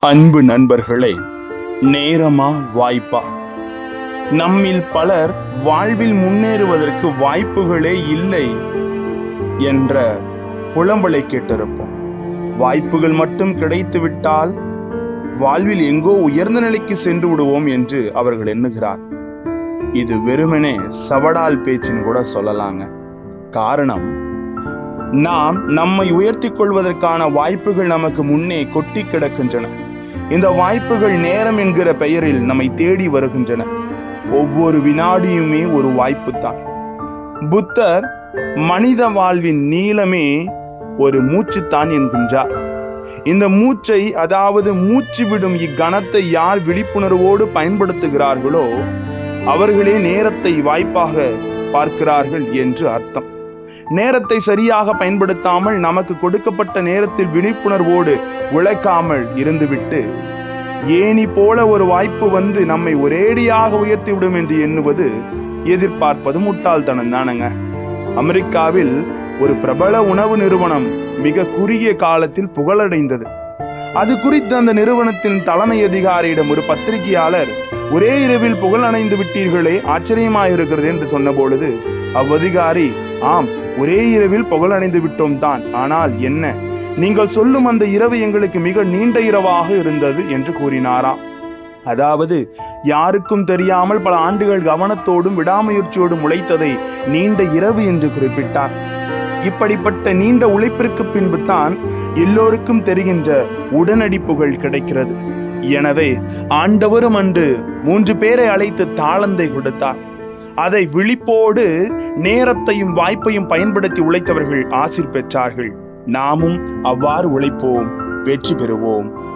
அன்பு நண்பர்களே, நேரமா வாய்ப்பா? நம்மில் பலர் வாழ்வில் முன்னேறுவதற்கு வாய்ப்புகளே இல்லை என்ற புலம்பலை கேட்டிருப்போம். வாய்ப்புகள் மட்டும் கிடைத்துவிட்டால் வாழ்வில் எங்கோ உயர்ந்த நிலைக்கு சென்று விடுவோம் என்று அவர்கள் எண்ணுகிறார். இது வெறுமனே சவடால் பேச்சின்னு கூட சொல்லலாங்க. காரணம், நாம் நம்மை உயர்த்தி கொள்வதற்கான வாய்ப்புகள் நமக்கு முன்னே கொட்டி கிடக்கின்றன. இந்த வாய்ப்புகள் நேரம் என்கிற பெயரில் நம்மை தேடி வருகின்றன. ஒவ்வொரு வினாடியுமே ஒரு வாய்ப்பு தான். புத்தர் மனித வாழ்வின் நீளமே ஒரு மூச்சுத்தான் என்கின்றார். இந்த மூச்சை, அதாவது மூச்சு விடும் இக்கணத்தை யார் விழிப்புணர்வோடு பயன்படுத்துகிறார்களோ அவர்களே நேரத்தை வாய்ப்பாக பார்க்கிறார்கள் என்று அர்த்தம். நேரத்தை சரியாக பயன்படுத்தாமல் நமக்கு கொடுக்கப்பட்ட நேரத்தில் விழிப்புணர்வோடு உழைக்காமல் இருந்துவிட்டு ஏனி போல ஒரு வாய்ப்பு வந்து நம்மை ஒரேடியாக உயர்த்திவிடும் என்று எண்ணுவது, எதிர்பார்ப்பது முட்டாள்தனம் தானுங்க. அமெரிக்காவில் ஒரு பிரபல உணவு நிறுவனம் மிக குறுகிய காலத்தில் புகழடைந்தது. அது குறித்து அந்த நிறுவனத்தின் தலைமை அதிகாரியிடம் ஒரு பத்திரிகையாளர், ஒரே இரவில் புகழடைந்து விட்டீர்களே, ஆச்சரியமாயிருக்கிறது என்று சொன்ன பொழுது அவ்வதிகாரி, ஆம், ஒரே இரவில் புகழடைந்து விட்டோம் தான், ஆனால் என்ன, நீங்கள் சொல்லும் அந்த இரவு எங்களுக்கு மிக நீண்ட இரவாக இருந்தது என்று கூறினாராம். அதாவது யாருக்கும் தெரியாமல் பல ஆண்டுகள் கவனத்தோடும் விடாமுயற்சியோடும் உழைத்ததை நீண்ட இரவு என்று குறிப்பிட்டார். இப்படிப்பட்ட நீண்ட உழைப்பிற்கு பின்பு தான் எல்லோருக்கும் தெரிகின்ற உடனடி புகழ் கிடைக்கிறது. எனவே ஆண்டவரும் அன்று 3 பேரை அழைத்து தாளந்தை கொடுத்தார். அதை விழிப்போடு நேரத்தையும் வாய்ப்பையும் பயன்படுத்தி உழைத்தவர்கள் ஆசீர் பெற்றார்கள். நாமும் அவ்வாறு உழைப்போம், வெற்றி பெறுவோம்.